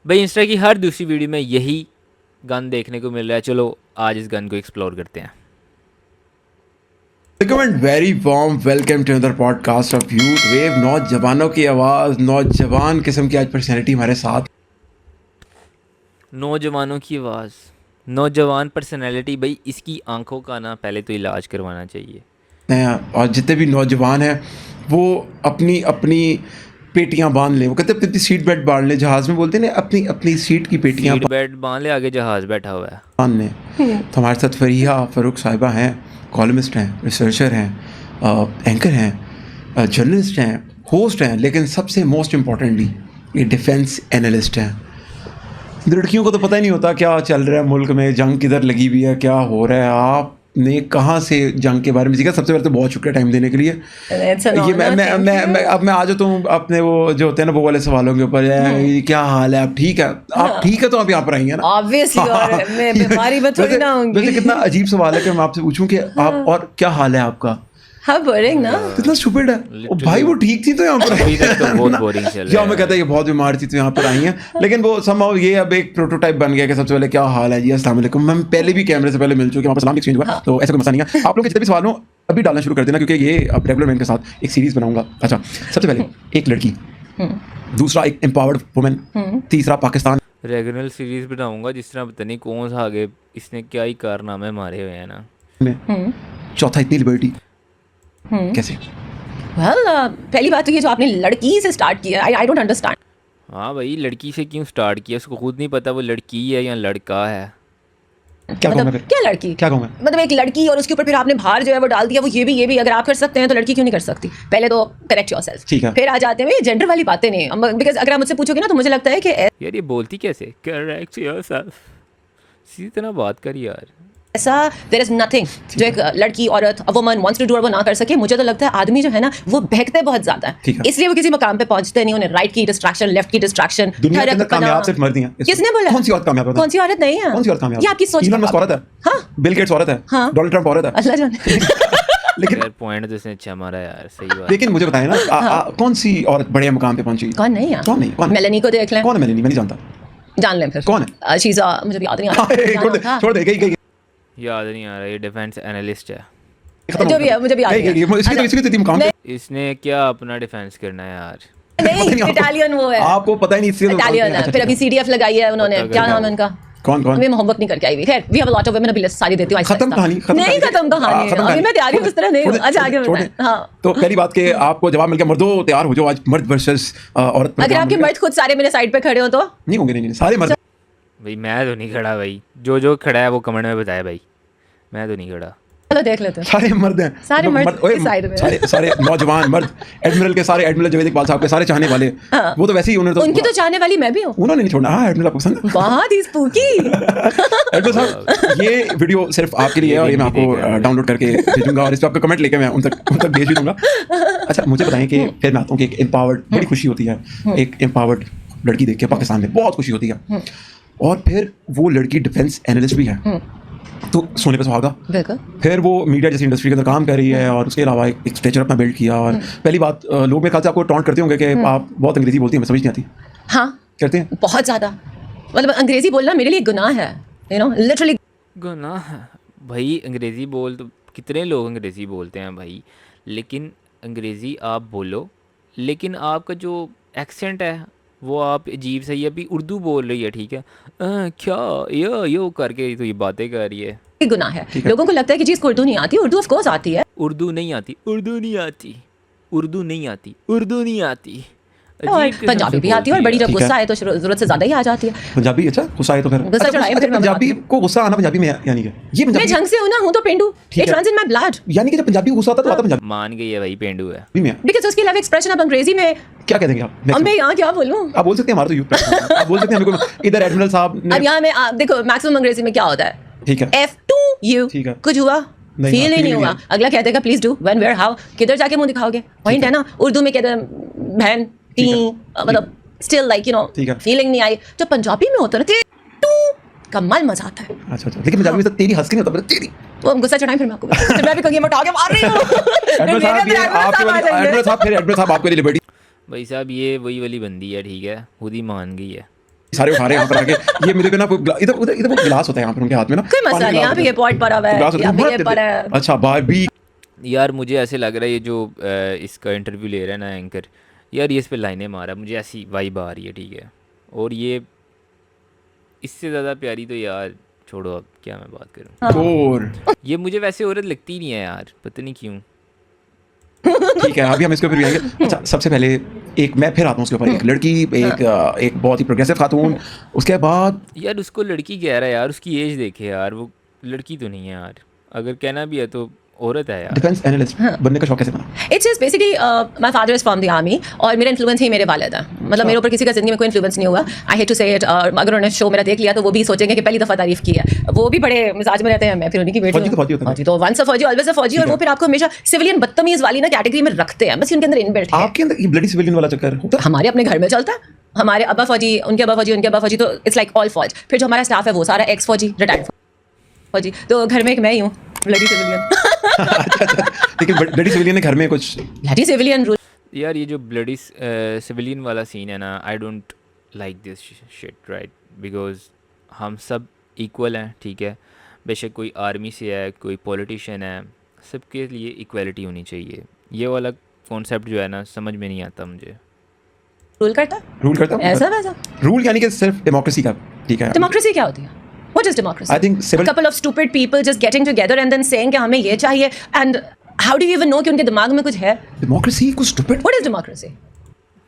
भाई इंस्टा की हर दूसरी वीडियो में यही गन देखने को मिल रहा है। चलो आज इस गन को एक्सप्लोर करते हैं। Welcome and very warm welcome to another podcast of youth wave. नौजवानों की आवाज़, नौजवान किस्म की आज पर्सनैलिटी हमारे साथ। नौजवानों की आवाज़, नौजवान पर्सनैलिटी। भाई इसकी आंखों का ना पहले तो इलाज करवाना चाहिए। हैं और जितने भी नौजवान हैं वो अपनी अपनी पेटियां बांध लें। वो कहते हैं अपनी सीट बेल्ट बांध लें, जहाज़ में बोलते हैं ना, अपनी अपनी सीट की पेटियां सीट बेल्ट बांध ले, आगे जहाज़ बैठा हुआ है। बांध लें। तो हमारे साथ फरीहा फ़ारूक साहिबा हैं, कॉलमिस्ट हैं, रिसर्चर हैं, एंकर हैं, जर्नलिस्ट हैं, होस्ट हैं, लेकिन सबसे मोस्ट इम्पॉर्टेंटली ये डिफेंस एनालिस्ट हैं। लड़कियों को तो पता ही नहीं होता क्या चल रहा है मुल्क में, जंग किधर लगी हुई है, क्या हो रहा है। आपने कहाँ से जंग के बारे में सीखा? सबसे पहले तो बहुत शुक्रिया टाइम देने के लिए। ये मैं अब मैं आ जाता हूँ अपने वो जो होते हैं ना वो वाले सवालों के ऊपर। क्या हाल है, आप ठीक है? आप ठीक है तो आप यहाँ पर आई हैं ना ऑब्वियसली। और मैं बीमारी में थोड़ी ना होंगी। वैसे कितना अजीब सवाल है कि मैं आपसे पूछूं कि आप और क्या हाल है आपका। हाँ बोरिंग ना, कितना स्टूपिड है। ओ भाई वो ठीक थी तो यहाँ पर अभी तक तो बहुत बोरिंग चल रहा या है। मैं कहता है ये बहुत बीमार थी तो यहाँ पर आई हैं। लेकिन वो somehow ये अब एक प्रोटोटाइप बन गया कि सबसे पहले क्या हाल है जी, अस्सलाम वालेकुम। हम पहले भी कैमरे से पहले मिल चुके हैं, वहाँ पर सलाम एक्सचेंज हुआ, तो ऐसा कोई मसला नहीं है। आप लोग के जितने भी सवाल हो अभी डालना शुरू कर देना, क्योंकि ये अब रेगुलर मैन के साथ एक सीरीज बनाऊंगा। अच्छा, सबसे पहले एक लड़की, दूसरा एक एम्पावर्ड वुमेन, तीसरा पाकिस्तान। रेगुलर सीरीज बनाऊंगा जिस तरह पता नहीं कौन सा आगे इसने क्या ही कारनामे मारे हुए हैं ना। में चौथा इतनी लिबर्टी कैसे? पहली बात तो ये जो आपने लड़की से स्टार्ट किया, आई डोंट अंडरस्टैंड। हाँ भाई, लड़की से क्यों स्टार्ट किया? उसको खुद नहीं पता वो लड़की है या लड़का है। क्या कहूँ मैं फिर? क्या लड़की, क्या कहूँ मैं? मतलब एक लड़की और उसके ऊपर फिर आपने भार जो है वो डाल दिया। वो ये भी अगर आप कर सकते हैं तो लड़की क्यों नहीं कर सकती? पहले तो करेक्ट योरसेल्फ, ठीक है। फिर आ जाते हैं जेंडर वाली बातें नहीं। बिकॉज अगर आप मुझसे पूछोगे ना तो मुझे लगता है कि यार ये बोलती कैसे? करेक्ट योरसेल्फ, सीधी तरह बात कर यार। ऐसा देयर इज नथिंग जो एक लड़की औरत a woman wants to do और वो ना कर सके। मुझे तो लगता है आदमी जो है ना वो बहकते बहुत ज्यादा ठीक है, है। इसलिए वो किसी मकाम पे पहुंचते नहीं। उन्हें राइट की डिस्ट्रैक्शन, लेफ्ट की डिस्ट्रैक्शन, दुनिया के अंदर कामयाब सिर्फ मर्द ही हैं। किसने बोला? कौन सी औरत कामयाब है? कौन सी औरत नहीं है? कौन सी औरत कामयाब? ये आपकी सोच। इलोन मस्क औरत है, हाँ। बिल गेट्स औरत है, हाँ। डोनाल्ड ट्रंप औरत है। अल्लाह जाने। लेकिन यार पॉइंट तो इसने अच्छा मारा यार, सही बात। लेकिन मुझे बताएं ना, कौन सी औरत बड़े मुकाम पे पहुंची? कौन नहीं है? कौन नहीं? कौन? मेलेनी को देख लें। कौन है मेलेनी? मैं नहीं जानता। जान लें फिर। कौन है? शीजा, मुझे भी याद नहीं आ अरे, छोड़ दे रहा। छोड़ दे, गई याद नहीं आ रहा, ये डिफेंस एनालिस्ट है। खत्म जो हो भी है, मुझे भी याद गई, नहीं गई, इसकी तो इतनी मुकाम पे इसने क्या अपना डिफेंस करना है यार? नहीं, आपको। इटालियन वो है, आपको पता ही नहीं इससे। इटालियन है। फिर अभी सीडीएफ लगाई है उन्होंने, पता क्या कर नाम है उनका? कौन मैं मोहब्बत नहीं करके आई हुई। खैर we have a lot of women, अभी लिस्ट सारी देती हूँ। खत्म कहानी, नहीं खत्म कहानी, अभी मैं तैयारी उस तरह नहीं हूँ। अच्छा आगे छोड़ बताएं। दे। हाँ, तो पहली बात कि आपको जवाब मिल गया, मर्दों तैयार हो जाओ, आज मर्द वर्सेस औरत पर अगर जवाब आपके मिल गया। मर्द खुद सारे मेरे साइड पे खड़े हो तो नहीं होंगे, नहीं सारे मर्द। भाई मैं तो नहीं खड़ा भाई, जो खड़ा है वो कमेंट में बताए भाई, मैं तो नहीं खड़ा। चलो देख लेते हैं। सारे मर्द हैं, सारे मतलब मर्द ओए, किस side में? सारे नौजवान मर्द, एडमिरल के सारे, एडमिरल जावेद इकबाल साहब के सारे चाहने वाले। वो तो वैसे ही उन्होंने उनकी तो चाहने वाली मैं भी हूँ। उन्होंने नहीं छोड़ना। हाँ, एडमिरल आपको पसंद है? बहुत ही स्पूकी। एडमिरल साहब, ये वीडियो सिर्फ आपके लिए है और ये मैं आपको डाउनलोड करके भेजूंगा और इस पर आपका कमेंट लेके मैं उन तक भेज भी दूंगा। अच्छा, मुझे बताएं कि फिर मैं आता हूँ कि एक एम्पावर्ड, बड़ी खुशी होती है एक एम्पावर्ड लड़की देख के पाकिस्तान में, बहुत खुशी होती है। और फिर वो लड़की डिफेंस एनालिस्ट भी है, तो सोने पे सुहागा। बिल्कुल। फिर वो मीडिया जैसी इंडस्ट्री के अंदर काम कर रही है और उसके अलावा एक स्ट्रेचर अपना बिल्ड किया। और पहली बात, लोग मेरे ख्याल से आपको टॉन्ट करते होंगे कि आप बहुत अंग्रेजी बोलती हैं, मैं समझ नहीं आती। हाँ, करते हैं बहुत ज्यादा। मतलब अंग्रेजी बोलना मेरे लिए गुनाह है, यू नो, लिटरली गुनाह है भाई। अंग्रेज़ी बोल तो कितने लोग अंग्रेज़ी बोलते हैं भाई, लेकिन अंग्रेज़ी आप बोलो, लेकिन आपका जो एक्सेंट है वो आप अजीब सही है। अभी उर्दू बोल रही है, ठीक है, क्या यो करके तो ये बातें कर रही है। गुनाह है। लोगों को लगता है कि चीज़ को उर्दू नहीं आती। उर्दू ऑफ कोर्स आती है। उर्दू नहीं आती, उर्दू नहीं आती, उर्दू नहीं आती, उर्दू नहीं आती। और अजीब किस्म पंजाबी से भी आती है, और बोलती बड़ी जब ठीक गुस्सा है। आए तो जरूरत से ज्यादा ही आ जाती है। पंजाबी। अच्छा, गुस्सा आए तो फिर गुस्सा चढ़ाए फिर मैं पंजाबी बताती को गुस्सा आना पंजाबी में यानी कि ये मैं पंजाबी, झंग से हूँ ना, हूँ तो पेंडू। ठीक इट है। Runs in my blood. यानी कि जब पंजाबी को गुस्सा आता है तो आता पंजाबी मान गई है भाई, पेंडू है। में है। बिकॉज उसके अलावा एक्सप्रेशन अब अंग्रेजी में। क्या कह देंगे आप? अब Next मैं यहाँ क्या बोलूँ? आप बोल सकते हैं, हमारा तो यूथ आप बोल सकते हैं। मेरे को इधर एडमिरल साहब ने, अब यहाँ में आप देखो मैक्सिमम अंग्रेजी में क्या होता है? ठीक है, F2U। ठीक है। कुछ हुआ? नहीं, फील ही feel नहीं हुआ। अगला कह देगा please do, when, where, how. किधर जाके मुंह दिखाओगे? पॉइंट है ना। उर्दू में कहते हैं बहन, ती, मतलब स्टिल लाइक यू नो, ठीक है। फीलिंग नहीं आई। जो पंजाबी में होता है ना, टू कमाल मजा आता है। अच्छा, लेकिन पंजाबी में तो तेरी हंस के नहीं होता, तेरी। वो हम गुस्सा चढ़ाएं फिर मैं आपको फिर मैं भी कहूँगी मैं उठा के मार रही हूँ। एडमिरल साहब, ये आपके वाली एडमिरल साहब, फिर एडमिरल साहब आपके लिए लिबर्टी। भाई साहब ये वही वाली बंदी है, ठीक है, खुद ही मान गई है। सारे उठा रहे हैं यहाँ पर आके। ये मेरे को ना इधर उधर इधर वो गिलास होता है यहाँ पर उनके हाथ में ना, कोई मसला नहीं, यहाँ पे ये पॉट पड़ा हुआ है, गिलास होता यहाँ है, पे बहुत ये देते पड़ा हैं। है। अच्छा बारबी यार मुझे ऐसे लग रहा है ये जो इसका इंटरव्यू ले रहा है ना एंकर, यार ये इस पे लाइनें मारा, मुझे ऐसी वाइब आ रही है, ठीक है। और ये इससे ज़्यादा प्यारी तो यार छोड़ो, अब क्या मैं बात करूँ। और ये मुझे वैसे औरत लगती नहीं है यार, पता नहीं क्यों। ठीक है, अभी हम इसके ऊपर भी आएंगे। अच्छा सबसे पहले एक मैं फिर आता हूँ उसके ऊपर, एक लड़की, एक बहुत ही प्रोग्रेसिव खातून, उसके बाद यार उसको लड़की कह रहा है यार, उसकी एज देखे यार, वो लड़की तो नहीं है यार, अगर कहना भी है तो औरत है यार। डिफेंस एनालिस्ट बनने का शौक कैसे बना? It's just basically my father is from the army और मेरा इन्फ्लुएंस ही मेरे वालिद है, मतलब मेरे ऊपर किसी का जिंदगी में कोई इन्फ्लुएंस नहीं हुआ। आई हेट टू से इट, अगर उन्होंने शो मेरा देख लिया तो वो भी सोचेंगे कि पहली दफ़ा तारीफ की है। वो भी बड़े मिजाज में रहते हैं, मैं फिर उन्हीं की बेटी फौजी तो फौजी होता है। फौजी तो वंस अ फौजी ऑलवेज अ फौजी, और वो फिर आपको हमेशा सिविलियन बदतमीज वाली ना कैटेगरी में रखते हैं, बस उनके अंदर इनबिल्ट है। आपके अंदर ये ब्लडी सिविलियन वाला चक्कर होता है? हमारे अपने घर में चलता है, हमारे अब्बा फौजी, उनके अब्बा फौजी, उनके अब्बा फौजी, तो इट्स लाइक ऑल फौज। फिर जो हमारा स्टाफ है वो सारा एक्स फौजी, रिटायर्ड फौजी, तो घर में एक मैं ही हूँ ब्लडी सिविलियन। लेकिन ब्लडी सिविलियन ने घर में कुछ ब्लडी सिविलियन रूल। यार ये जो ब्लडी सिविलियन वाला सीन है ना, I don't like this shit, right, because हम सब इक्वल हैं, ठीक है। बेशक कोई आर्मी से है, कोई पॉलिटिशियन है, सबके लिए इक्वलिटी होनी चाहिए। ये वाला कॉन्सेप्ट जो है ना, समझ में नहीं आता मुझे। रूल करता है, रूल करता है ऐसा वैसा। रूल यानी कि सिर्फ डेमोक्रेसी का, ठीक है। डेमोक्रेसी क्या होती है? What is democracy? I think civil- A couple of stupid people just getting together and then saying कि हमें ये चाहिए, and how do you even know कि उनके दिमाग में कुछ है? डेमोक्रेसी कुछ स्टूपिड। What is democracy?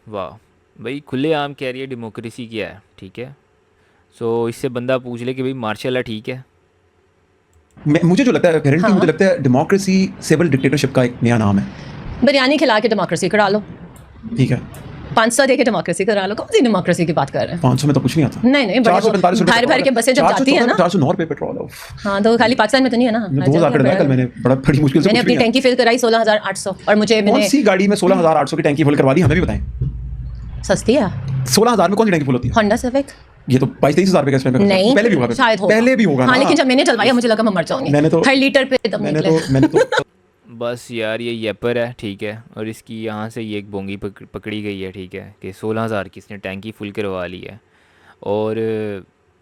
वाह भाई, खुलेआम कह रही है डेमोक्रेसी क्या है, ठीक है। सो इससे बंदा पूछ ले कि भाई मार्शल है, ठीक है। मुझे जो लगता है currently, हाँ। मुझे लगता है डेमोक्रेसी सिविल डिक्टेटरशिप का एक नया नाम है, बिरयानी खिला के डेमोक्रेसी करा लो, ठीक है। 500 दे के डेमोक्रेसी करा लो। कौन सी डेमोक्रेसी की बात कर रहे हैं? 500 में तो कुछ नहीं आता। नहीं नहीं, बड़े 445 रुपए भर भर के बसें जब जाती है ना, 409 रुपए पेट्रोल है। हाँ तो खाली पाकिस्तान में तो नहीं है ना, हर 2000 जगह का डरा पे कल है। मैंने बड़ी मुश्किल से मैंने कुछ अपनी भी नहीं टैंकी फिल कराई 16,800, और मुझे कौन मैंने सी गाड़ी में 16,800 की टैंकी फुल करवा दी, हमें भी बताएं। सस्ती है 16,000 में कौन सी टैंकी फुल होती है? Honda civic. ये तो 22-23 हज़ार रुपए का इसमें नहीं पहले भी होगा, शायद होगा, पहले भी होगा हाँ, ना। लेकिन जब मैंने चलवाया मुझे लगा मैं मर जाऊंगी। मैंने तो- हर लीटर पे दम निकले। मैंने तो बस यार ये येपर है, ठीक है, और इसकी यहाँ से ये एक बोंगी पकड़ी गई है, ठीक है, कि 16,000 की इसने टैंकी फुल करवा ली है। और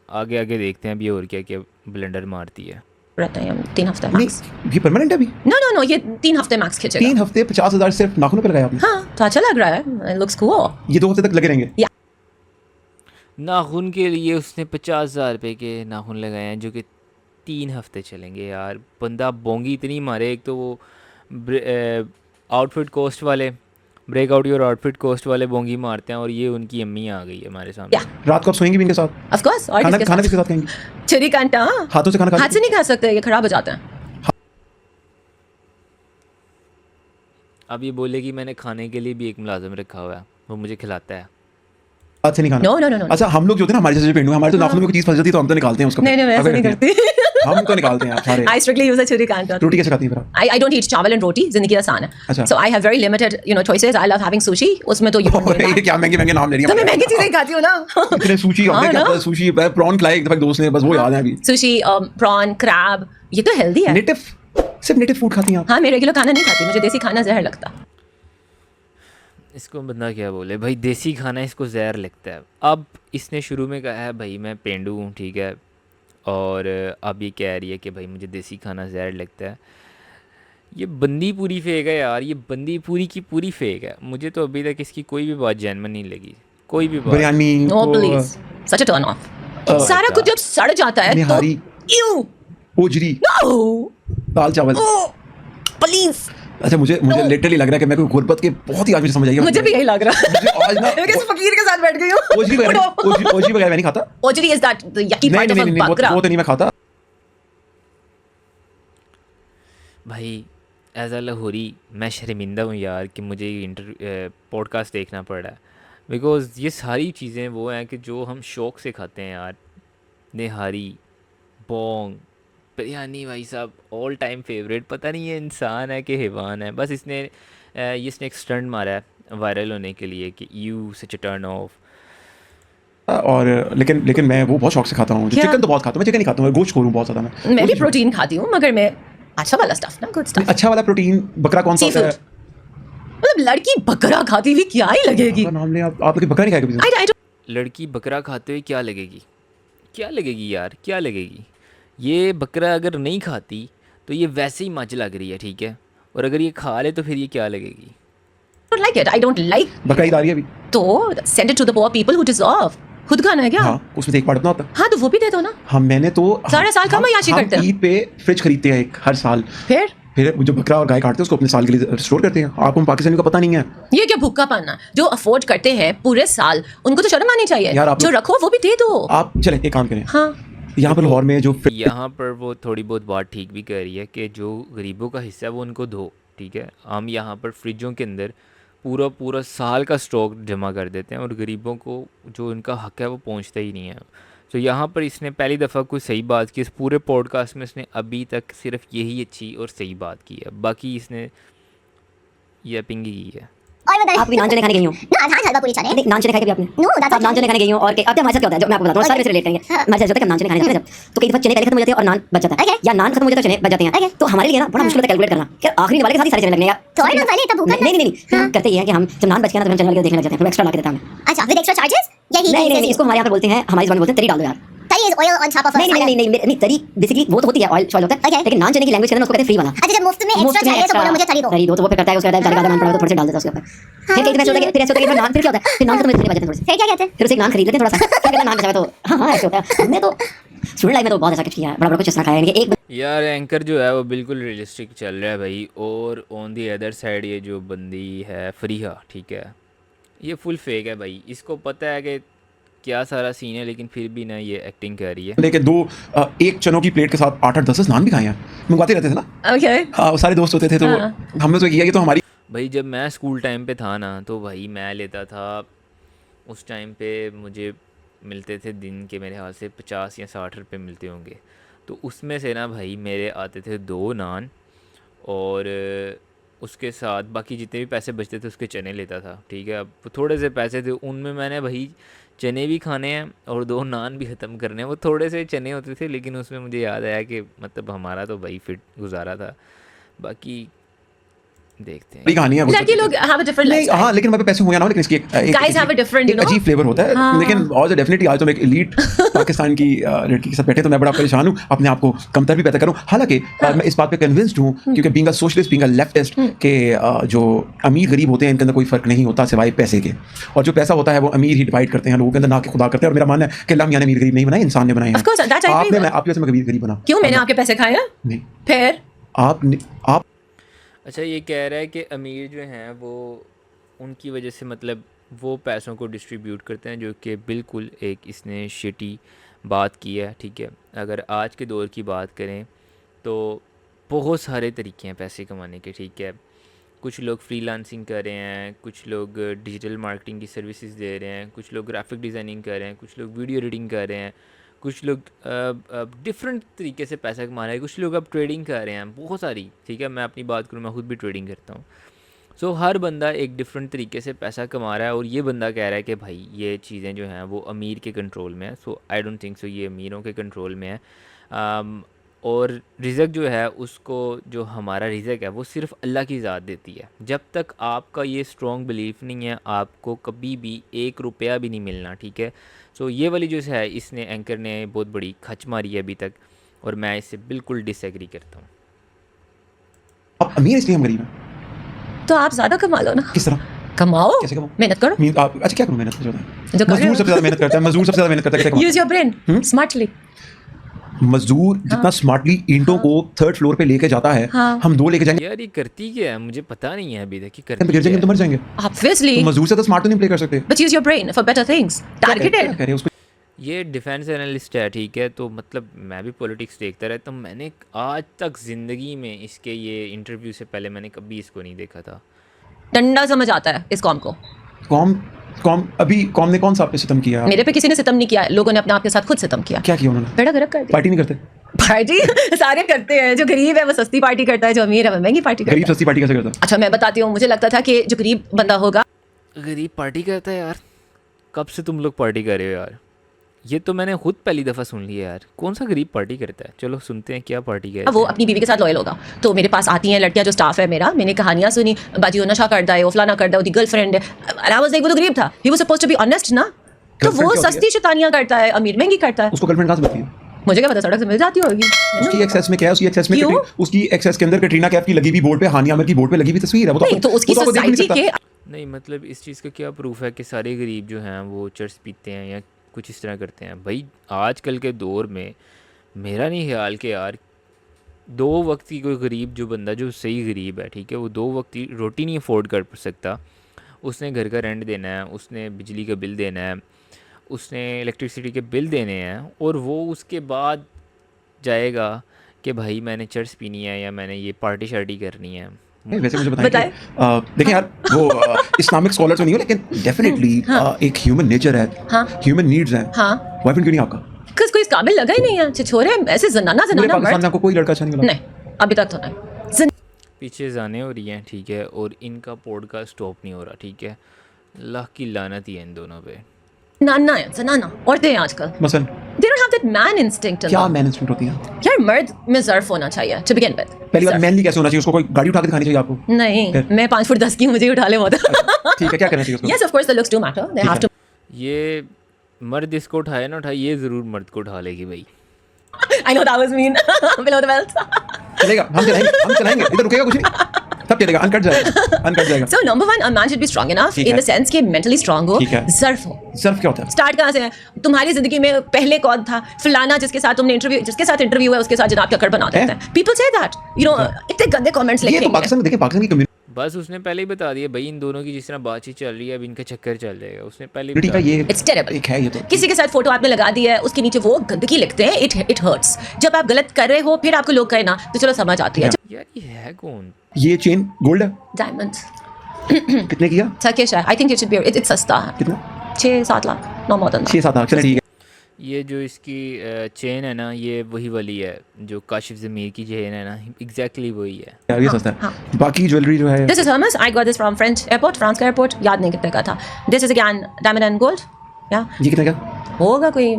आगे आगे देखते हैं अभी और क्या क्या ब्लेंडर मारती है। रहता है 3 हफ्ते नहीं, मैक्स। ये परमानेंट है अभी? नो नो नो, ये 3 हफ्ते मैक्स खींचेगा। 3 हफ्ते 50,000 सिर्फ नाखूनों पे लगाया आपने? हाँ तो अच्छा लग रहा है, लुक्स कूल। ये 2 हफ्ते तक लगे रहेंगे? नाखून के लिए उसने 50,000 रुपये के नाखून लगाए हैं, जो कि 3 हफ्ते चलेंगे। यार बंदा बोंगी इतनी मारे, एक तो वो आउटफिट कॉस्ट वाले, break out your outfit cost वाले बोंगी मारते हैं, और ये उनकी अम्मी आ गई है हमारे सामने। या रात को आप सोएंगे भी इनके साथ? Of course. और खाना किसके खाना साथ? किसके साथ खाएंगे? छुरी कांटा हाथों से खाना हाथ खाते से नहीं खा सकते, ये खराब हो जाते हैं। अब ये बोले कि मैंने खाने के लिए भी एक मुलाजिम रखा हुआ है, वो मुझे खिलाता है। हाथ से नहीं खाना? No no no no. अच्छा हम लोग जो होते हैं ना, हमारे जैसे पेंडू, हमारे तो नाखून में कोई चीज फंस जाती है तो हम तो निकालते हैं उसको। नहीं नहीं, मैं ऐसा अगर नहीं रहती है। करती। हम तो निकालते हैं आप सारे। I strictly use a छुरी कांटा। रोटी कैसे खाती हैं फिर आप? I don't eat चावल and रोटी, जिंदगी आसान है। अच्छा। So I have very limited choices. I love having sushi. उसमें तो you don't need ये that। क्या महंगे महंगे नाम ले रही तो मैं हैं? महंगी चीजें ही खाती हूँ ना। इतने सुशी हमने हाँ क्या ना? पता, सुशी प्रॉन खिलाए एक दफा एक दोस्त ने, बस वो याद है अभी। सुशी, प्रॉन, क्रैब, ये तो हेल्दी है। नेटिव, सिर्फ नेटिव फूड खाती हैं आप? हाँ, मैं रेगुलर खाना नहीं खाती, मुझे देसी खाना जहर लगता। इसको बंदा क्या बोले भाई, देसी खाना इसको जहर लगता है। अब इसने शुरू में कहा है भाई मैं पेंडू हूँ, ठीक है, और अब ये कह रही है कि भाई मुझे देसी खाना जहर लगता है। ये बंदी पूरी फेक है यार, ये बंदी पूरी की पूरी फेक है। मुझे तो अभी तक इसकी कोई भी बात जेन्युइन नहीं लगी, कोई भी बात। Biryani no please, such a turn off. सारा कुछ जब सड़ जाता है तो निहारी, यू ओजरी, नो दाल चावल। प्लीज। अच्छा मुझे लिटरली लग रहा है कि मैं कोई गुर्बत के बहुत ही आज मुझे समझ आई है। मुझे भी यही लग रहा है। मुझे आज ना मैं किसी फकीर के साथ बैठ गई हूँ। ओजरी वगैरह मैं नहीं खाता। ओजरी इज दैट द यकी नहीं पार्ट ऑफ नहीं अ नहीं, बकरा। वो तो नहीं मैं खाता। भाई एज अ लाहौरी मैं शर्मिंदा हूँ यार कि मुझे पॉडकास्ट देखना पड़ रहा है, बिकॉज़ ये सारी चीज़ें वो हैं कि जो हम शौक़ से खाते हैं यार। निहारी, बोंग, बिरयानी, भाई साहब ऑल टाइम फेवरेट। पता नहीं ये इंसान है कि हैवान है। बस इसने एक स्टंट मारा है वायरल होने के लिए कि you such a turn of. और लेकिन मैं वो बहुत शौक से खाता हूँ। क्या? चिकन तो बहुत खाता हूँ, मैं चिकन नहीं खाता हूँ, गोश्त खोरूँ बहुत ज़्यादा मैं। मैं भी प्रोटीन खाती हूँ, मगर मैं अच्छा वाला स्टफ ना, गुड स्टफ। अच्छा वाला प्रोटीन बकरा कौन सा होता है? मतलब लड़की बकरा खाती हुई क्या ही लगेगी। बकरा नाम ले आप लोग बकरा नहीं खाएगा? I don't लड़की बकरा खाते हुए क्या लगेगी? क्या लगेगी यार, क्या लगेगी? ये बकरा अगर नहीं खाती तो ये वैसे ही मच लग रही है, ठीक है, और अगर ये खा ले तो फिर ये क्या लगेगी? don't like it. I don't like. बकरा ईद आ रही है अभी। तो send it to the poor people who deserve. खुद खाना है क्या? हाँ, उसमें से एक पार्ट अपना होता है। हाँ तो वो भी दे दो ना। हाँ, मैंने तो सारे साल कम अय्याशी करते हैं। ईद पे फ्रिज खरीदते हैं एक हर साल, फिर जो बकरा और गाय काटते हैं उसको अपने साल के लिए स्टोर करते हैं। आपको पाकिस्तानी को पता नहीं है ये क्या भूखा पाना? जो अफोर्ड करते हैं पूरे साल, उनको तो शर्म आनी चाहिए। यार, आप जो रखो वो भी दे दो। आप चले एक काम करें, हाँ यहाँ पर लाहौर में जो यहाँ पर वो थोड़ी बहुत बात ठीक भी कर रही है कि जो गरीबों का हिस्सा है वो उनको दो, ठीक है। हम यहाँ पर फ्रिजों के अंदर पूरा पूरा साल का स्टॉक जमा कर देते हैं और गरीबों को जो उनका हक है वो पहुँचता ही नहीं है। तो यहाँ पर इसने पहली दफ़ा कोई सही बात की, इस पूरे पॉडकास्ट में इसने अभी तक सिर्फ यही अच्छी और सही बात की है, बाकी इसने ये पिंगी की है। और बताइए आप भी नान चने खाने गई हो? ना आधार हलवा पूरी चने नहीं, नान चने खाए कभी आपने? नो दादा आप नान चने खाने गई हो और अब हमारे साथ क्या होता है, जो मैं आपको बताता हूँ, सारे में से रिलेट करेंगे। हमारे साथ होता है कि हम नान चने खाने जाते हैं जब, तो कई दफा चने पहले खत्म हो जाते हैं और नान बच जाता है, या नान खत्म हो जाता है चने बच जाते हैं। तो हमारे लिए ना बड़ा मुश्किल होता है कैलकुलेट करना कि आखिरी वाले के साथ ही सारे चने लगने हैं। थोड़े ना पहले तब भूखा नहीं नहीं नहीं, करते ये है कि हम जब नान बच गया ना तो हम चने वाले देखने लग जाते हैं, एक्स्ट्रा ला के देता हमें। अच्छा विद एक्स्ट्रा चार्जेस यही नहीं, इसको हमारे यहाँ पर बोलते हैं, हमारी ज़बान में बोलते हैं तरी डाल दो यार। तरी is oil on top of नहीं, तरी बेसिकली वो तो होती है, ऑयल शॉयल होता है, लेकिन नान चने की लैंग्वेज के अंदर उसको कहते हैं फ्री वाला। अच्छा जब मुफ्त में एक्स्ट्रा चाहिए तो बोलो मुझे तरी दो। तरी दो तो वो फिर करता है, उसके बाद जाने का नान पड़ा तो थोड़ा सा डाल देता है उसके ऊपर। फिर कई ऐसे होता है, फिर ऐसे होता है कि नान फिर क्या होता है, फिर नान खत्म हो जाते हैं थोड़े से, फिर क्या कहते हैं? फिर उसे एक नान खरीद लेते हैं थोड़ा सा, क्या कहते हैं नान बचा तो हाँ ऐसे होता है। हमने तो स्टूडेंट लाइफ में तो बहुत ऐसा कुछ किया है, बड़ा कुछ ऐसा खाया है कि एक यार एंकर जो है वो बिल्कुल रियलिस्टिक चल रहा है भाई, और ऑन दी अदर साइड ये जो बंदी है फरीहा, ठीक है, ये फुल फेक है भाई। इसको पता है कि क्या सारा सीन है, लेकिन फिर भी ना ये एक्टिंग कर रही है। लेकिन एक चनों की प्लेट के साथ 8-8 10-10 नान भी खाए हैं, मंगवाते रहते थे ना। ओके हाँ, वो सारे दोस्त होते थे तो हमने तो किया कि तो हमारी भाई जब मैं स्कूल टाइम पे था ना तो भाई मैं लेता था, उस टाइम पे मुझे मिलते थे दिन के मेरे हाल से 50 या 60 रुपये मिलते होंगे, तो उसमें से ना भाई मेरे आते थे 2 नान और उसके साथ बाकी जितने भी पैसे बचते थे उसके चने लेता था, ठीक है। अब थोड़े से पैसे थे उनमें मैंने भाई चने भी खाने हैं और 2 नान भी ख़त्म करने हैं। वो थोड़े से चने होते थे लेकिन उसमें मुझे याद आया कि मतलब हमारा तो भाई फिट गुजारा था, बाकी देखते हैं। कहानी है। लड़के लोग have a different नहीं, lifestyle. हाँ, लेकिन हमारे पे पैसे हुए ना, लेकिन इसकी Guys have a different, you know? अजीब फ्लेवर होता है। हाँ। लेकिन और डेफिनेटली आज तो मैं एक एलीट पाकिस्तान की लड़की के साथ बैठे तो मैं बड़ा परेशान हूँ, अपने आप को कमतर भी पैदा करूँ। हालांकि मैं इस बात पे कन्विंस्ड हूँ क्योंकि being a socialist, being a leftist, के जो अमीर गरीब होते हैं इनके अंदर कोई फर्क नहीं होता सिवाय पैसे के, और जो पैसा होता है वो अमीर ही डिवाइड करते हैं लोगों के अंदर, ना कि खुदा करते हैं। और मेरा मानना है कि अल्लाह मियां ने अमीर गरीब नहीं बनाए, इंसान ने बनाए Of course, that I agree with. आपके वजह से मैं गरीब बना। क्यों मैंने आपके पैसे खाए हैं? नहीं, फिर आप अच्छा ये कह रहा है कि अमीर जो हैं वो उनकी वजह से मतलब वो पैसों को डिस्ट्रीब्यूट करते हैं, जो कि बिल्कुल एक इसने शिटी बात की है, ठीक है। अगर आज के दौर की बात करें तो बहुत सारे तरीके हैं पैसे कमाने के, ठीक है। कुछ लोग फ्रीलांसिंग कर रहे हैं, कुछ लोग डिजिटल मार्केटिंग की सर्विसेज दे रहे हैं, कुछ लोग ग्राफिक डिज़ाइनिंग कर रहे हैं, कुछ लोग वीडियो एडिटिंग कर रहे हैं, कुछ लोग डिफरेंट तरीके से पैसा कमा रहे हैं, कुछ लोग अब ट्रेडिंग कर रहे हैं, बहुत सारी, ठीक है। मैं अपनी बात करूँ, मैं खुद भी ट्रेडिंग करता हूँ। सो हर बंदा एक डिफरेंट तरीके से पैसा कमा रहा है, और ये बंदा कह रहा है कि भाई ये चीज़ें जो हैं वो अमीर के कंट्रोल में है। सो आई डोंट थिंक सो ये अमीरों के कंट्रोल में है। और रिज़क जो है उसको, जो हमारा रिज़क है वो सिर्फ़ अल्लाह की ज़ात देती है। जब तक आपका ये स्ट्रॉन्ग बिलीफ नहीं है आपको कभी भी 1 रुपया भी नहीं मिलना, ठीक है। सो ये वाली जो है इसने एंकर ने बहुत बड़ी खच मारी है अभी तक, और मैं इससे बिल्कुल डिसएग्री करता हूँ। आप अमीर इसलिए हम गरीब हैं। तो आप ज्यादा कमा लो ना। किस तरह? कमाओ, कैसे कमाओ? मेहनत करो। आप अच्छा क्या करूँ मेहनत? जो कर मजदूर रहे हो। सबसे ज़्यादा मेहनत करता है, मजदूर सबसे ज़्यादा मेहनत करता है, कैसे यूज योर ब्रेन स्मार्टली। मजदूर जितना स्मार्टली ईंटों को 3rd फ्लोर पे लेके जाता है, हाँ। हम 2 लेके जाएंगे, यार ये करती क्या है मुझे पता नहीं है अभी तक कि गिर करती क्या जाएंगे है। तो मर जाएंगे। Obviously, तो मजदूर से तो स्मार्ट तो नहीं प्ले कर सकते। but use your brain for better things. क्या Targeted. कह रहे हैं उसको? ये डिफेंस एनालिस्ट है, ठीक है। तो मतलब मैं भी पॉलिटिक्स देखता रहता हूँ, मैंने आज तक ज़िंदगी में इसके ये इंटरव्यू से पहले मैंने कभी इसको नहीं देखा था। डंडा समझ आता है इस कॉम को। कौम ने कौन सा आप पे सितम किया? मेरे पे किसी ने सितम नहीं किया, लोगों ने अपने आप के साथ खुद सितम किया। क्या किया उन्होंने? बेड़ा गर्क कर दिया। पार्टी नहीं करते? पार्टी सारे करते हैं। जो गरीब है वो सस्ती पार्टी करता है, जो अमीर है वो महंगी पार्टी करता गरीब है। सस्ती पार्टी कैसे करता? अच्छा मैं बताती हूँ, मुझे लगता था कि जो गरीब बंदा होगा, गरीब पार्टी करता है यार? कब से तुम लोग पार्टी कर रहे हो यार? ये तो मैंने खुद पहली दफ़ा सुन लिया यार। कौन सा गरीब पार्टी करता है? चलो सुनते हैं क्या पार्टी करता है। वो अपनी बीवी के साथ लॉयल होगा। तो मेरे पास आती हैं लड़कियां जो स्टाफ है मेरा, मैंने कहानियां सुनी, बाजी वो नशा करता है, वो फलाना करता है, उसकी गर्लफ्रेंड है। And I was like, वो तो गरीब था, he was supposed to be honest ना। तो Girlfriend वो क्या होती सस्ती शैतानियां करता है, अमीर महंगी करता है। उसको गर्लफ्रेंड कहाँ से मिलती है? मुझे क्या पता, सड़क से मिल जाती होगी। उसकी एक्सेस में क्या है? उसकी एक्सेस में क्यों? उसकी एक्सेस के अंदर कैटरीना कैफ की लगी हुई बोर्ड पे, हानिया आमिर की बोर्ड पे लगी हुई तस्वीर है। वो नहीं तो उसकी वो आपको देख भी नहीं सोसाइटी सकता। के नहीं मतलब इस चीज़ का क्या प्रूफ है कि सारे गरीब जो हैं वो चर्च पीते हैं या कुछ इस तरह करते हैं? भाई आजकल के दौर में मेरा नहीं ख्याल कि यार 2 वक्त की कोई गरीब जो बंदा जो सही गरीब है, ठीक है, वो 2 वक्त की रोटी नहीं अफोर्ड कर सकता। उसने घर का रेंट देना है, उसने बिजली का बिल देना है, उसने इलेक्ट्रिसिटी के बिल देने हैं, और वो उसके बाद जाएगा कि भाई मैंने चर्च पीनी है या मैंने ये पार्टी शार्टी करनी है। वैसे मुझे बताएं बताएं। कि देखिए यार वो इस्लामिक स्कॉलर तो नहीं हो, लेकिन डेफिनेटली एक ह्यूमन नेचर है, हाँ। ह्यूमन नीड्स हैं। हाँ। बॉयफ्रेंड क्यों नहीं आपका? किस कोई इस काबिल लगा ही नहीं है। छिछोरे ऐसे जनाना पूरे जनाना पाकिस्तान में मर्द आपको कोई लड़का अच्छा नहीं मिला? नहीं, अभी तक तो नहीं। पीछे जाने हो रही हैं, ठीक है, और इनका पॉडकास्ट स्टॉप नहीं हो रहा, ठीक है। अल्लाह की लानत ही है इन दोनों पे। नाना है, जनाना औरतें हैं आजकल। मसलन They don't have that man instinct in क्या them. मैन इंस्टिंक्ट होती है? यार मर्द में ज़र्फ होना चाहिए to begin with. पहली बात ज़र्फ। मैनली कैसे होना चाहिए? उसको कोई गाड़ी उठा के दिखानी चाहिए आपको? नहीं, फिर? मैं 5 फुट 10 की हूँ, मुझे उठा ले मत। ठीक है, क्या करना चाहिए उसको? Yes, of course the looks do matter. They ठीक have है। to. ये मर्द इसको उठाए ना उठाए, ये ज़रूर मर्द को उठा लेगी भाई। I know that was mean. Below the belt. चलेगा, हम चलाएंगे, इधर रुकेगा कुछ नहीं, सब चलेगा, अनकट जाएगा। So number one, a man should be strong enough ठीक in है। the sense कि mentally strong हो, ठीक है। ज़र्फ हो। ज़र्फ क्या होता है? स्टार्ट कहाँ से है? तुम्हारी जिंदगी में पहले कौन था? फलाना जिसके साथ इंटरव्यू है उसके साथ जनाब का बना देते हैं। People say that. You know, इतने गंदे कमेंट्स ये तो लिखेंगे। पाकिस्तान में देखिए, पाकिस्तान की कम्युनिटी बस उसने पहले ही बता दिया भाई, इन दोनों की जिस तरह बातचीत चल रही है अब इनका चक्कर चल जाएगा, उसने पहले ही का बता ये It's terrible. एक है ये तो। किसी के साथ फोटो आपने लगा दी है, उसके नीचे वो गंदगी लिखते हैं, इट हर्ट्स। जब आप गलत कर रहे हो फिर आपको लोग कहे ना तो चलो समझ आती है। दिया। यार ये है कौन? ये चेन गोल्ड है, डायमंड कितने किया? टर्किश है। I think it should be it's सस्ता है। कितना? 6-7 lakh, no more than 6-7 lakh, चले ठीक है। ये जो इसकी चेन है ना, ये वही वाली है जो काशिफ ज़मीर की चेन है ना, एग्जैक्टली वही है। यार ये सस्ता है। बाकी ज्वेलरी जो है this is Hermes. I got this from French airport, France का एयरपोर्ट, याद नहीं कितने का था। This is again diamond and gold. या ये कितने का? होगा कोई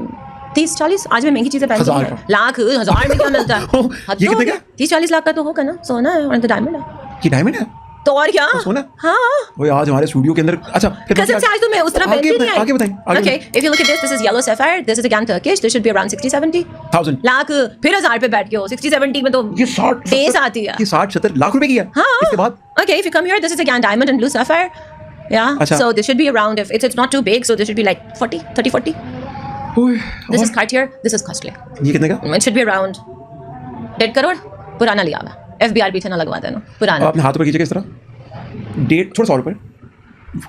30-40। आज मैं महंगी चीजें पहनती हजार हूँ। का। लाख हजार में क्या मिलता है? ओह, ये कितने का? 30-40 लाख का तो होगा ना। सोना है और तो डायमंड है ये डायमंड है? तो और क्या? सोना? हाँ। वो आज हमारे स्टूडियो के अंदर, अच्छा फिर कसम से आज तो मैं उस तरह आगे पहनती नहीं आई। आगे बताएं, आगे Okay, if you look at this is yellow sapphire. This is again Turkish. This should be around 60-70 1000 lakh. फिर 1000 पे बैठ के हो 60-70 में तो ये 60 बेस आती है। ये 60-70 लाख रुपए की है। हाँ। इसके बाद Okay, if you come here, this is again diamond and blue sapphire. Yeah. अच्छा। So this should be around, if it's not too big, so this should be like 30-40. ओए, This और is Cartier. This is costly. ये कितने का? It should be around 1.5 crore. पुराना लिया हुआ। FBR पीछे ना लगवा देना। पुराना। आपने हाथ ऊपर कीजिएगा इस तरह, डेट थोड़ा 100 रुपए,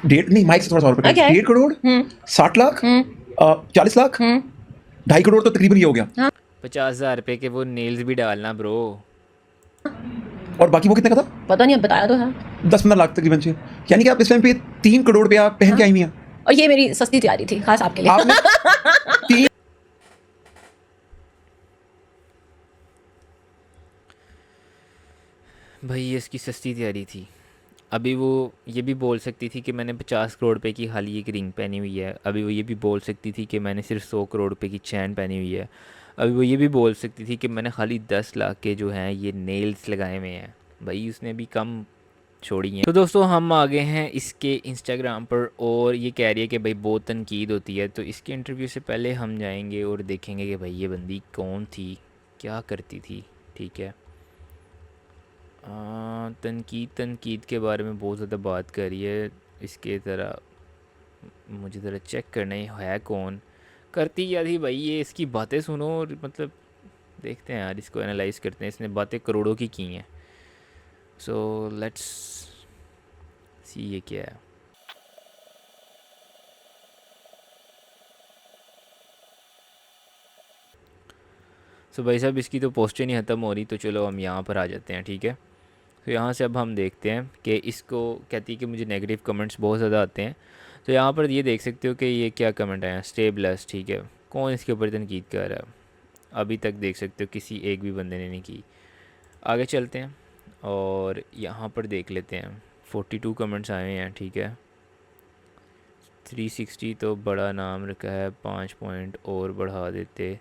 डेट नहीं, माइक से थोड़ा 100 रुपए, Okay. 1.5 करोड़, 60 लाख, 40 लाख, 2.5 करोड़ तो तकरीबन ये हो गया। 50,000 रुपये के वो नेल्स भी डालना ब्रो। और बाकी वो कितने का था? पता नहीं, अब बताया तो है। 10-15 लाख तकरीबन से, यानी कि आप इस टाइम पे 3 करोड़ पे आप पहन के आई हुई हैं। और ये मेरी सस्ती तैयारी थी खास आपके लिए। आपने 3 भाई ये इसकी सस्ती तैयारी थी। अभी वो ये भी बोल सकती थी कि मैंने 50 करोड़ रुपए की खाली एक रिंग पहनी हुई है। अभी वो ये भी बोल सकती थी कि मैंने सिर्फ 100 करोड़ रुपए की चैन पहनी हुई है। अभी वो ये भी बोल सकती थी कि मैंने खाली 10 लाख के जो हैं ये नेल्स लगाए हुए हैं। भाई उसने भी कम छोड़ी हैं। तो दोस्तों हम आ गए हैं इसके इंस्टाग्राम पर, और ये कह रही है कि भाई बहुत तनकीद होती है। तो इसके इंटरव्यू से पहले हम जाएंगे और देखेंगे कि भाई ये बंदी कौन थी, क्या करती थी, ठीक है। तनकीद के बारे में बहुत ज़्यादा बात कर रही है। इसके तरह मुझे ज़रा चेक करना है कौन, करती क्या थी भाई ये। इसकी बातें सुनो और मतलब देखते हैं यार, इसको एनालाइज करते हैं। इसने बातें करोड़ों की हैं। सो लेट्स सी ये क्या है। सो भाई साहब इसकी तो पोस्टें नहीं ख़त्म हो रही, तो चलो हम यहाँ पर आ जाते हैं, ठीक है। तो यहाँ से अब हम देखते हैं कि इसको कहती है कि मुझे नेगेटिव कमेंट्स बहुत ज़्यादा आते हैं। तो यहाँ पर ये देख सकते हो कि ये क्या कमेंट आया, स्टे ब्लेस्ड, ठीक है। कौन इसके ऊपर तनकीद कर रहा है? अभी तक देख सकते हो किसी एक भी बंदे ने नहीं की। आगे चलते हैं और यहाँ पर देख लेते हैं। 42 कमेंट्स आए हैं, ठीक है। 360 तो बड़ा नाम रखा है, 5 पॉइंट और बढ़ा देते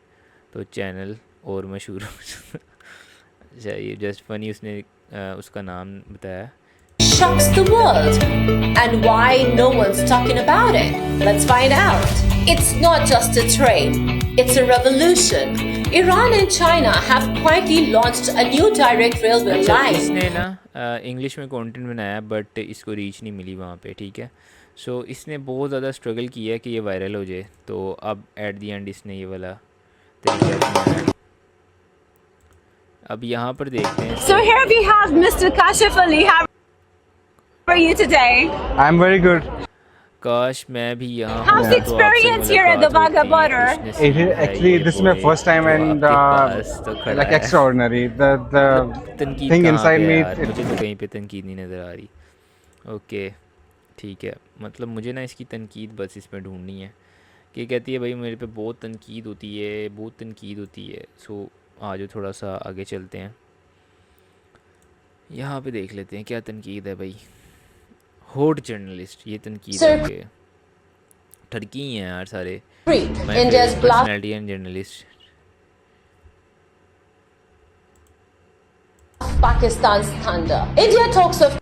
तो चैनल और मशहूर हो। अच्छा ये जस्ट फनी, उसने उसका नाम बताया। Shocks the world. And why no one's talking about it? Let's find out. It's not just a trade, it's a revolution. Iran and China have quietly launched a new direct railway अच्छा line. इसने ना English में content बनाया but इसको reach नहीं मिली वहाँ पे, ठीक है। सो इसने बहुत ज़्यादा स्ट्रगल किया कि ये वायरल हो जाए, तो अब एट दी एंड इसने ये वाला तरीका अपनाया है। अब यहाँ पर देखते हैं। So here we have Mr. Kashif Ali. How are you today? I'm very good. काश मैं भी यहाँ How's the होता तो आपसे experience here at the मुलाकात Wagah होती, border? कुछ It is नसीब है actually ये this is my वो first time जो and आपके पास तो खड़ा like है। extraordinary. The तनकीद thing कहाँ inside पे me. यार? मुझे तो कहीं पे तनकीद नहीं नज़र आ रही। ओके ठीक है, मतलब मुझे ना इसकी तनकीद बस इसमें ढूंढनी है कि कहती है भाई मेरे पे बहुत तनकीद होती है, बहुत तनकीद होती है। सो आज थोड़ा सा आगे चलते हैं, यहाँ पे देख लेते हैं क्या तनकीद है भाई। होट जर्नलिस्ट, ये तनकीद Sir. है कि ठरकी ही हैं यार सारे। India's blast personality and journalist. Pakistan's thunder. India talks of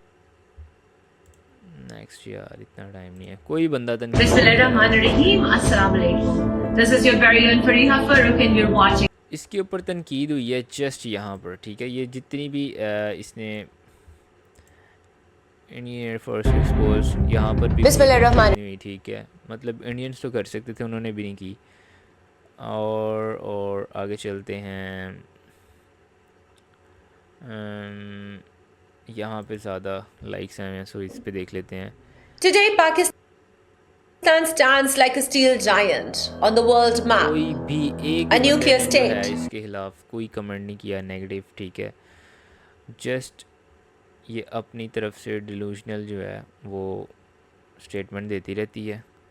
next यार इतना टाइम नहीं है, कोई बंदा तनकीद Bismillahirrahmanirrahim. Assalamu alaikum. This is your very own Fariha Farooq and you're watching इसके ऊपर तनकीद हुई है जस्ट यहाँ पर, ठीक है। ये जितनी भी इसने इंडियन एयरफोर्स एक्सपोज यहाँ पर भी बिस्मिल्लाहिर्रहमान हुई, ठीक है। मतलब इंडियंस तो कर सकते थे, उन्होंने भी नहीं की। और आगे चलते हैं। यहाँ पे ज़्यादा लाइक्स हैं सो इस पे देख लेते हैं। Today Pakistan stands like a steel giant on the world map. कोई भी एक A nuclear बंदे ने जो है state. इसके खिलाफ कोई कमेंट नहीं किया नेगेटिव, ठीक है। जस्ट ये अपनी तरफ से डिलूजनल जो है वो स्टेटमेंट देती रहती है।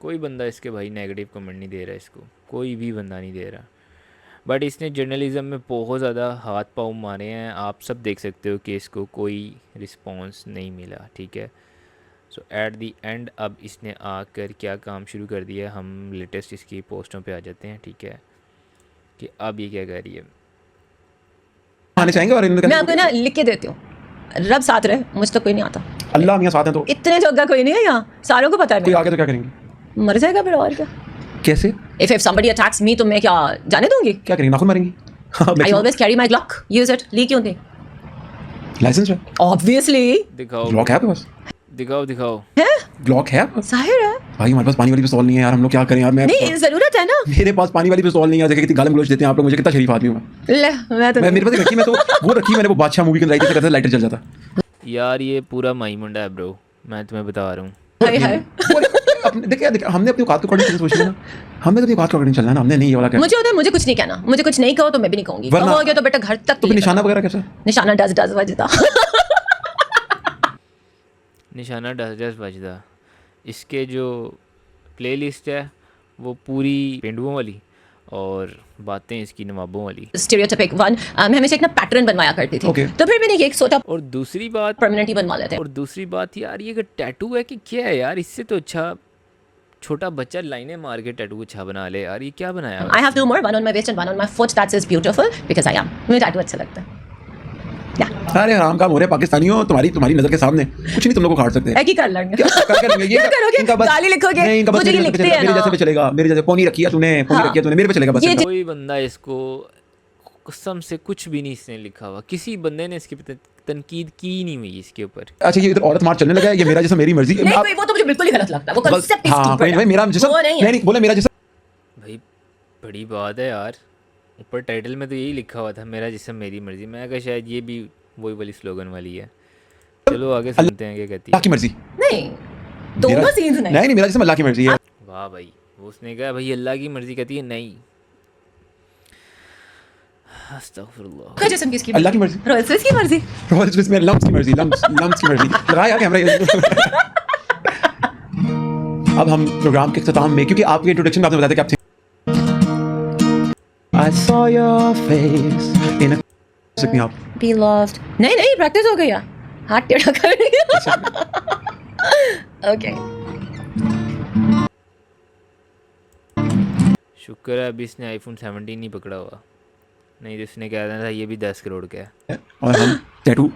कोई बंदा इसके भाई नेगेटिव कमेंट नहीं दे रहा, इसको कोई भी बंदा नहीं दे रहा। बट इसने जर्नलिज़म में बहुत ज़्यादा हाथ पाँव मारे हैं, आप सब देख सकते हो कि इसको कोई रिस्पॉन्स नहीं मिला, ठीक है। सो एट दी एंड अब इसने आकर क्या काम शुरू कर दिया, हम लेटेस्ट इसकी पोस्टों पे आ जाते हैं, ठीक है, कि अब ये क्या कर रही है। आने चाहेंगे और मैं आपको ना लिख के देती हूँ, रब साथ रहे, मुझ तक कोई नहीं आता। अल्लाह मियाँ साथ हैं तो इतने जोगा कोई नहीं है यहाँ, सारों को पता है कोई मेरा। आगे तो क्या करेंगे? मर जाएगा फिर और क्या। कैसे If somebody attacks me तो मैं क्या जाने दूंगी? क्या करेंगे? नाखून मारेंगी? I always carry my Glock. Use it. ली क्यों नहीं? लाइसेंस है, Obviously. दिखाओ ब्लॉक है आपके पास? दिखाओ। है? ब्लॉक है आपके पास? जाहिर है। भाई हमारे पास पानी वाली पिस्तौल नहीं है यार, हम लोग क्या करें यार? मैं नहीं जरूरत है ना। मेरे पास पानी वाली पिस्तौल नहीं है, देखिए कितनी गाली गलौज देते हैं आप लोग मुझे, कितना शरीफ आदमी हूँ मैं। ले मैं तो मेरे पास एक रखी, मैं तो वो रखी मैंने, वो बादशाह मूवी के अंदर लाइटर से करता था, लाइटर जल जाता। यार ये पूरा माई मुंडा है ब्रो, मैं तुम्हें बता रहा हूँ। हाय हाय। देखिए हमने अपनी औकात को अकॉर्डिंग सोचना है ना, हमने तो अपनी औकात को अकॉर्डिंग चलना है ना, हमने नहीं ये वाला क्या। मुझे होता है मुझे कुछ नहीं कहना, मुझे कुछ नहीं कहो तो मैं भी नहीं कहूंगी। वरना- हो गया तो बेटा घर तक तो फिर निशाना वगैरह कैसा? निशाना डज बजता। निशाना डस बजदा, इसके जो प्लेलिस्ट है वो पूरी पेंडुओं वाली और बातें इसकी नवाबों वाली। स्टीरियोटाइपिक वन, मैं हमेशा एक ना पैटर्न बनवाया करती थी। Okay. तो फिर मैंने एक सोटा और दूसरी बात परमानेंट ही बनवा लेते हैं। यार ये टैटू है कि क्या है यार, इससे तो अच्छा छोटा बच्चा लाइनें मार के टैटू अच्छा बना ले यार, ये क्या बनाया हुआ I है? have two more, one on my waist and one on my foot. That is beautiful because I am. मुझे टैटू अच्छा लगता है। अरे आराम काम हो रहा है पाकिस्तानियों, तुम्हारी नजर के सामने कुछ नहीं तुम लोग को खाड़ सकते। एक ही कर लेंगे। क्या करेंगे? ये क्या करोगे? इनका बस- गाली लिखोगे? नहीं, इनका बस मुझे ये मेरे पे लिखते चलेगा, हैं मेरे ना। जैसे पे चलेगा, मेरे जैसे पोनी रखी है तूने, मेरे पे चलेगा बस। ये कोई बंदा इसको कसम से कुछ भी नहीं इसने लिखा हुआ, किसी बंदे ने इसकी तनकीद की नहीं हुई इसके ऊपर। अच्छा ये इधर औरत मार चलने लगा है, ये मेरा जैसा मेरी मर्जी। नहीं आप- भाई वो तो मुझे बिल्कुल ही गलत लगता है। वो कांसेप्ट ही हाँ stupid कोई है। नहीं, मेरा जैसा वो नहीं है। नहीं बोले मेरा जैसा। भाई बड़ी बात है यार, ऊपर टाइटल में तो यही लिखा हुआ था मेरा जिसम मेरी मर्जी। मैं कहा शायद ये भी वही वाली स्लोगन वाली है। चलो आगे सुनते हैं क्या कहती अल्लाह है। की मर्जी। नहीं दोनों मेरा- सीन्स नहीं। नहीं मेरा जैसा अल्लाह की मर्जी है। वाह भाई, वो उसने कहा भाई अल्लाह की मर्जी, कहती है नहीं। अस्तगफुरुल्लाह। का जिस्म किसकी? अल्लाह की मर्जी। रॉयल स्विस की मर्जी। रोज इसमें लम्स की मर्जी, लम्स की मर्जी। लगाया कैमरा। अब हम प्रोग्राम के इख्तिताम में, क्योंकि आपके इंट्रोडक्शन में आपने बताया था कि आप थे। I saw your face in a सकती हैं आप। Be loved. नहीं प्रैक्टिस हो गई है। हाथ टेढ़ा कर रही है। ओके शुक्र है अभी इसने आईफोन 17 नहीं पकड़ा हुआ, नहीं तो इसने कह देना था ये भी 10 करोड़ का है। और हम टैटू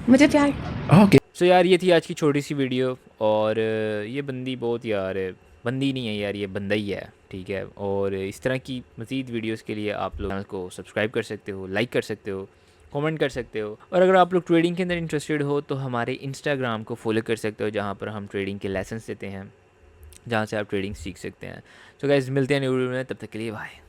मुझे प्यार ओके सो यार ये थी आज की छोटी सी वीडियो। और ये बंदी बहुत यार बंदी नहीं है यार, ये बंदा ही है, ठीक है। और इस तरह की मज़ीद वीडियोस के लिए आप लोग चैनल को सब्सक्राइब कर सकते हो, लाइक कर सकते हो, कमेंट कर सकते हो। और अगर आप लोग ट्रेडिंग के अंदर इंटरेस्टेड हो तो हमारे इंस्टाग्राम को फॉलो कर सकते हो, जहाँ पर हम ट्रेडिंग के लेसन्स देते हैं, जहाँ से आप ट्रेडिंग सीख सकते हैं। सो गाइस मिलते हैं न्यू वीडियो में, तब तक के लिए बाय।